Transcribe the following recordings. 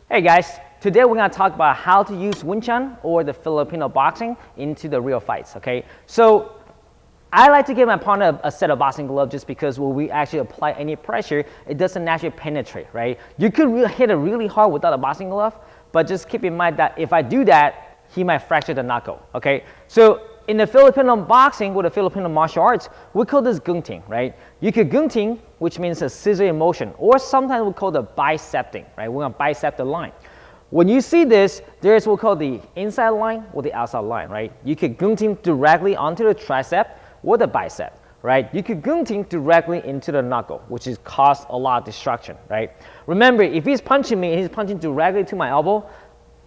Hey guys, today we're going to talk about how to use Chun or the Filipino boxing into the real fights, okay? So I like to give my opponent a set of boxing gloves just because when we actually apply any pressure, it doesn't naturally penetrate, right? You could hit it really hard without a boxing glove, but just keep in mind that if I do that, he might fracture the knuckle, okay? So in the Filipino boxing with the Filipino martial arts, we call this gunting, right? You could gunting, which means a scissor motion, or sometimes we call it bicepting, right? We're gonna bicep the line. When you see this, there's what we call the inside line or the outside line, right? You could gunting directly onto the tricep or the bicep, right? You could gunting directly into the knuckle, which is cause a lot of destruction, right? Remember, if he's punching me and he's punching directly to my elbow,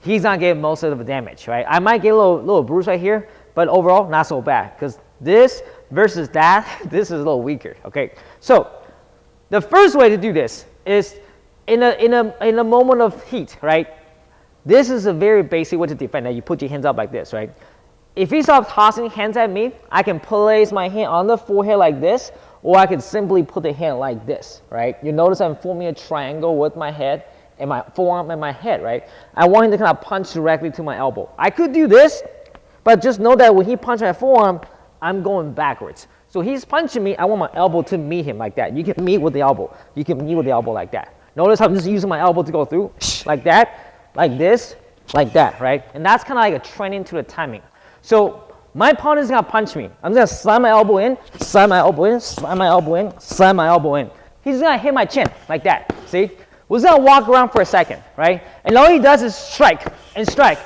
he's not getting most of the damage, right? I might get a little bruise right here, but overall, not so bad, because this versus that, this is a little weaker, okay? So the first way to do this is in a moment of heat, right? This is a very basic way to defend that. You put your hands up like this, right? If he starts tossing hands at me, I can place my hand on the forehead like this, or I can simply put the hand like this, right? You notice I'm forming a triangle with my head and my forearm and my head, right? I want him to kind of punch directly to my elbow. I could do this, but just know that when he punches my forearm, I'm going backwards. So he's punching me, I want my elbow to meet him like that. You can meet with the elbow. You can meet with the elbow like that. Notice how I'm just using my elbow to go through, like that, like this, like that, right? And that's kind of like a training to the timing. So my opponent is going to punch me. I'm going to slam my elbow in, slam my elbow in, slam my elbow in, slam my elbow in. He's going to hit my chin like that, see? We're going to walk around for a second, right? And all he does is strike and strike.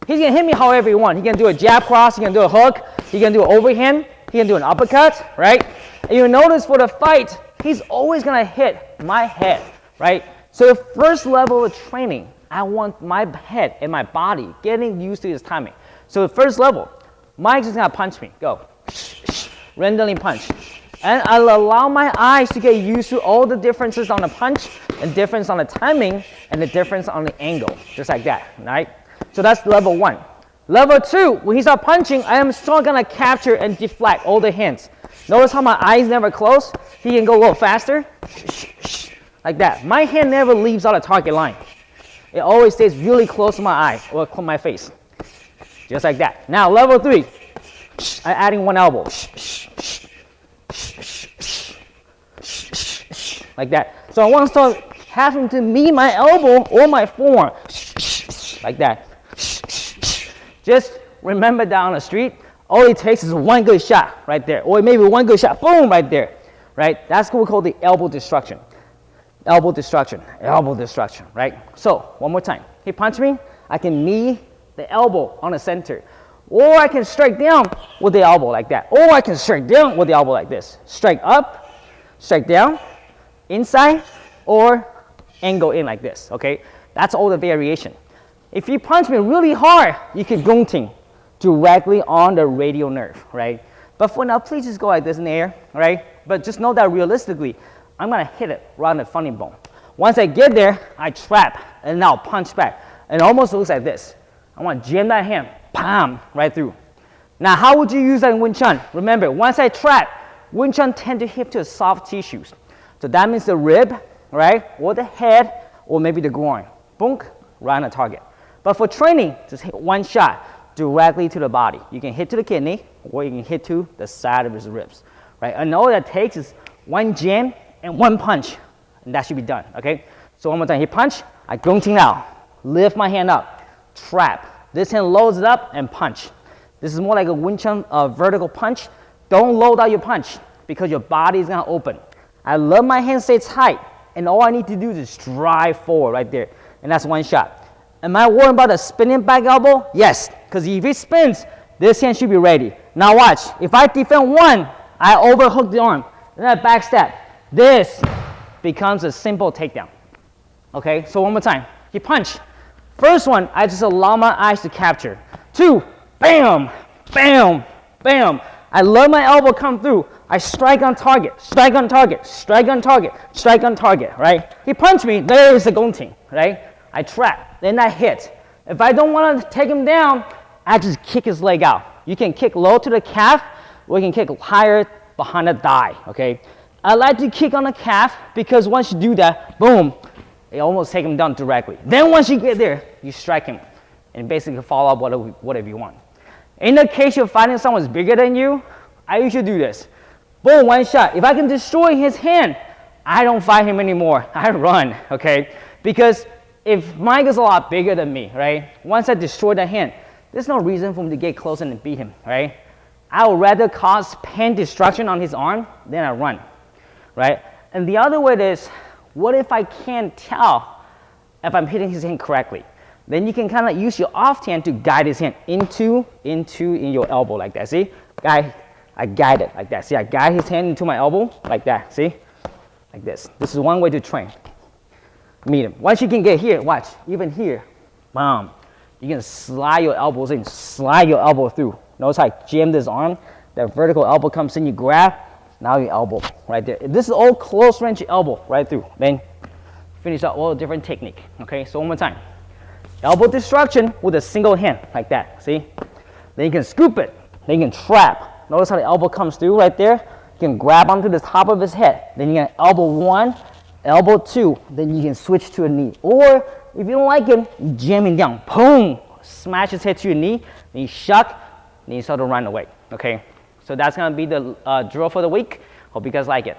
He's going to hit me however he wants. He can do a jab cross, he can do a hook, he can do an overhand, he can do an uppercut, right? And you notice for the fight, he's always going to hit my head, right? So the first level of training, I want my head and my body getting used to his timing. So the first level, Mike's just going to punch me. Go. Randomly punch. And I'll allow my eyes to get used to all the differences on the punch, and difference on the timing, and the difference on the angle. Just like that, right? So that's level one. Level two, when he starts punching, I am still going to capture and deflect all the hands. Notice how my eyes never close? He can go a little faster. Like that. My hand never leaves out of target line. It always stays really close to my eye or my face. Just like that. Now, level three, I'm adding one elbow. Like that. So I want to start having to meet my elbow or my forearm. Like that. Just remember down the street, all it takes is one good shot right there. Or maybe one good shot, boom, right there. Right? That's what we call the elbow destruction. Elbow destruction, elbow destruction, right? So, one more time. He punched me, I can knee the elbow on the center. Or I can strike down with the elbow like that. Or I can strike down with the elbow like this. Strike up, strike down, inside, or angle in like this, okay? That's all the variation. If you punch me really hard, you can gunting directly on the radial nerve, right? But for now, please just go like this in the air, right? But just know that realistically, I'm gonna hit it right on the funny bone. Once I get there, I trap, and now punch back. And it almost looks like this. I want to jam that hand, bam, right through. Now, how would you use that in Chun? Remember, once I trap, Chun tend to hit to soft tissues. So that means the rib, right, or the head, or maybe the groin. Boom, right on the target. But for training, just hit one shot directly to the body. You can hit to the kidney, or you can hit to the side of his ribs, right? And all that takes is one jam and one punch, and that should be done, okay? So one more time, he punch, I gunting out, lift my hand up, trap. This hand loads it up and punch. This is more like a Chun vertical punch. Don't load out your punch because your body is gonna open. I let my hand stay tight, and all I need to do is just drive forward right there, and that's one shot. Am I worried about a spinning back elbow? Yes, because if it spins, this hand should be ready. Now watch, if I defend one, I overhook the arm, then I backstab. This becomes a simple takedown. Okay, so one more time. He punch. First one, I just allow my eyes to capture. Two, bam, bam, bam. I let my elbow come through. I strike on target, strike on target, strike on target, strike on target, right? He punched me, there is the gunting, right? I trap, then I hit. If I don't want to take him down, I just kick his leg out. You can kick low to the calf, or you can kick higher behind the thigh, okay? I like to kick on the calf because once you do that, boom, it almost take him down directly. Then once you get there, you strike him and basically follow up whatever you want. In the case you're fighting someone who's bigger than you, I usually do this. Boom, one shot. If I can destroy his hand, I don't fight him anymore. I run, okay? Because if Mike is a lot bigger than me, right? Once I destroy the hand, there's no reason for me to get close and beat him, right? I would rather cause pain destruction on his arm than I run, right? And the other way is, what if I can't tell if I'm hitting his hand correctly? Then you can kind of use your off hand to guide his hand into in your elbow like that. See? I guide it like that. See, I guide his hand into my elbow like that. See? Like this. This is one way to train. Meet him. Once you can get here, watch. Even here, boom. You can slide your elbows in, slide your elbow through. Notice how I jam this arm. That vertical elbow comes in, you grab. Now your elbow right there. This is all close range elbow right through. Then finish up all different technique. Okay, so one more time. Elbow destruction with a single hand like that. See? Then you can scoop it. Then you can trap. Notice how the elbow comes through right there. You can grab onto the top of his head. Then you can elbow one, elbow two. Then you can switch to a knee. Or if you don't like him, you jam him down. Boom! Smash his head to your knee. Then you shuck. Then you start to run away. Okay? So that's gonna be the drill for the week. Hope you guys like it.